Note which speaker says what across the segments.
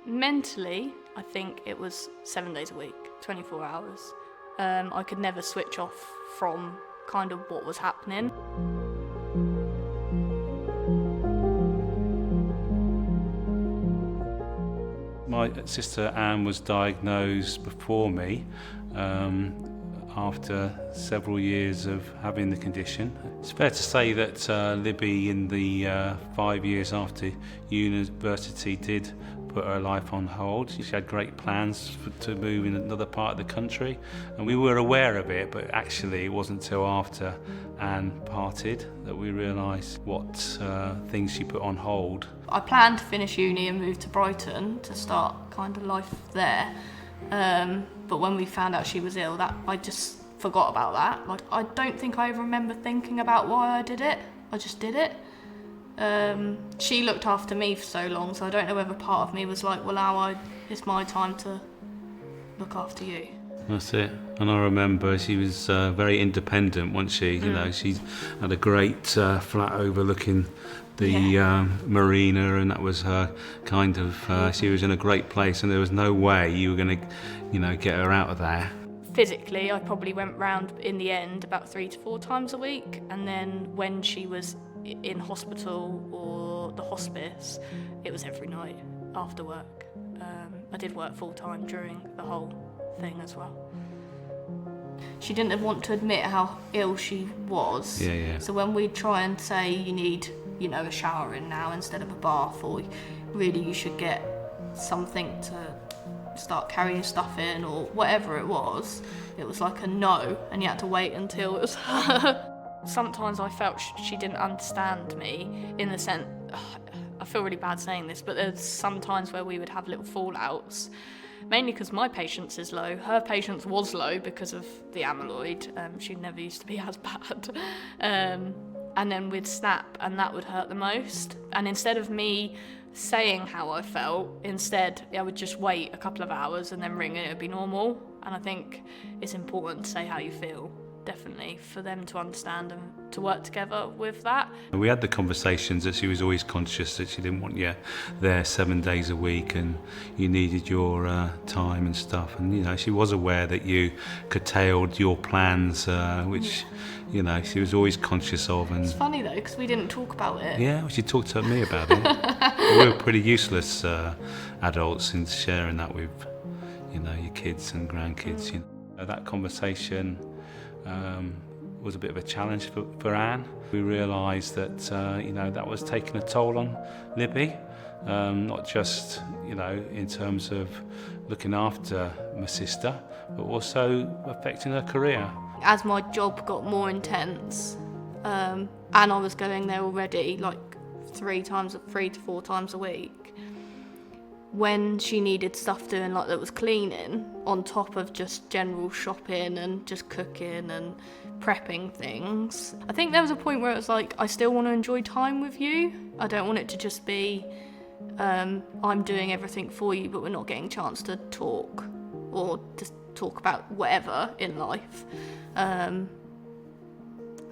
Speaker 1: Mentally, I think it was 7 days a week, 24 hours. I could never switch off from kind of what was happening.
Speaker 2: My sister Anne was diagnosed before me after several years of having the condition. It's fair to say that Libby, in the 5 years after university, did put her life on hold. She had great plans to move in another part of the country, and we were aware of it, but actually it wasn't until after Anne parted that we realised what things she put on hold.
Speaker 1: I planned to finish uni and move to Brighton to start kind of life there, but when we found out she was ill, that I just forgot about that. Like, I don't think I ever remember thinking about why I did it. I just did it. She looked after me for so long, so I don't know whether part of me was like, well, now it's my time to look after you.
Speaker 2: That's it. And I remember she was very independent, wasn't she? You know, she had a great flat overlooking the marina, and that was her kind of, she was in a great place, and there was no way you were going to, get her out of there.
Speaker 1: Physically, I probably went round in the end about 3 to 4 times a week, and then when she was in hospital or the hospice, it was every night after work. I did work full time during the whole thing as well. She didn't want to admit how ill she was. So when we'd try and say you need, a shower in now instead of a bath, or really you should get something to start carrying stuff in, or whatever it was like a no, and you had to wait until it was her. Sometimes I felt she didn't understand me, in the sense, I feel really bad saying this, but there's some times where we would have little fallouts, mainly because my patience is low. Her patience was low because of the amyloid. She never used to be as bad. And then we'd snap, and that would hurt the most. And instead of me saying how I felt, instead I would just wait a couple of hours and then ring, and it would be normal. And I think it's important to say how you feel, definitely, for them to understand and to work together with that.
Speaker 2: We had the conversations that she was always conscious that she didn't want you there 7 days a week, and you needed your time and stuff. And she was aware that you curtailed your plans, which she was always conscious of. And
Speaker 1: it's funny though, because we didn't talk about it.
Speaker 2: Yeah, well, she talked to me about it. We were pretty useless adults in sharing that with your kids and grandkids. That conversation was a bit of a challenge for Anne. We realised that that was taking a toll on Libby, not just in terms of looking after my sister, but also affecting her career.
Speaker 1: As my job got more intense, and I was going there already like 3 to 4 times a week, when she needed stuff doing, like that was cleaning, on top of just general shopping and just cooking and prepping things, I think there was a point where it was like, I still want to enjoy time with you. I don't want it to just be, I'm doing everything for you, but we're not getting a chance to talk or just talk about whatever in life.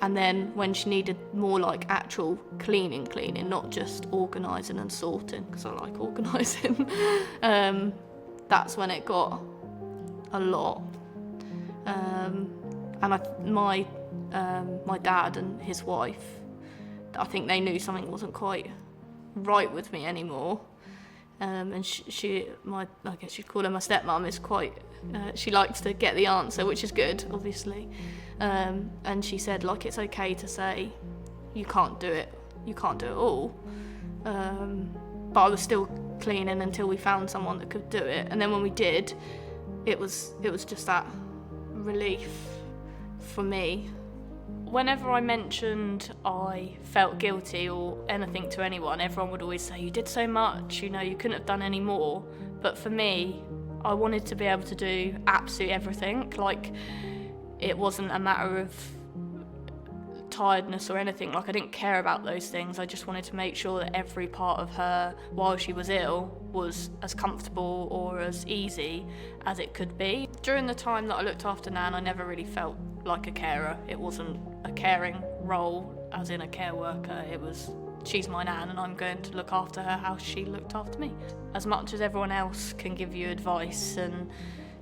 Speaker 1: And then when she needed more like actual cleaning, not just organising and sorting, because I like organising, that's when it got a lot. And my dad and his wife, I think they knew something wasn't quite right with me anymore. And I guess you'd call her my stepmom, is quite, she likes to get the answer, which is good, obviously. And she said, like, it's okay to say, you can't do it all. But I was still cleaning until we found someone that could do it. And then when we did, it was just that relief for me. Whenever I mentioned I felt guilty or anything to anyone, everyone would always say, you did so much, you couldn't have done any more. But for me, I wanted to be able to do absolutely everything. Like, it wasn't a matter of tiredness or anything. Like, I didn't care about those things. I just wanted to make sure that every part of her while she was ill was as comfortable or as easy as it could be. During the time that I looked after Nan, I never really felt like a carer. It wasn't a caring role, as in a care worker. It was she's my nan and I'm going to look after her how she looked after me. As much as everyone else can give you advice and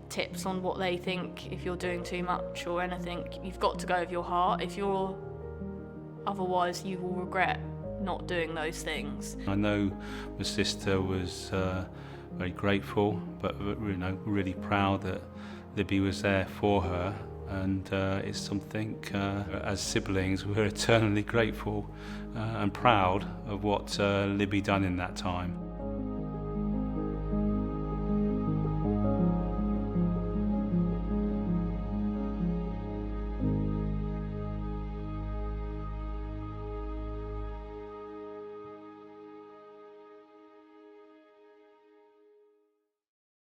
Speaker 1: tips on what they think if you're doing too much or anything, you've got to go with your heart. Otherwise you will regret not doing those things.
Speaker 2: I know my sister was very grateful, but really proud that Libby was there for her, and it's something as siblings we're eternally grateful and proud of what Libby done in that time.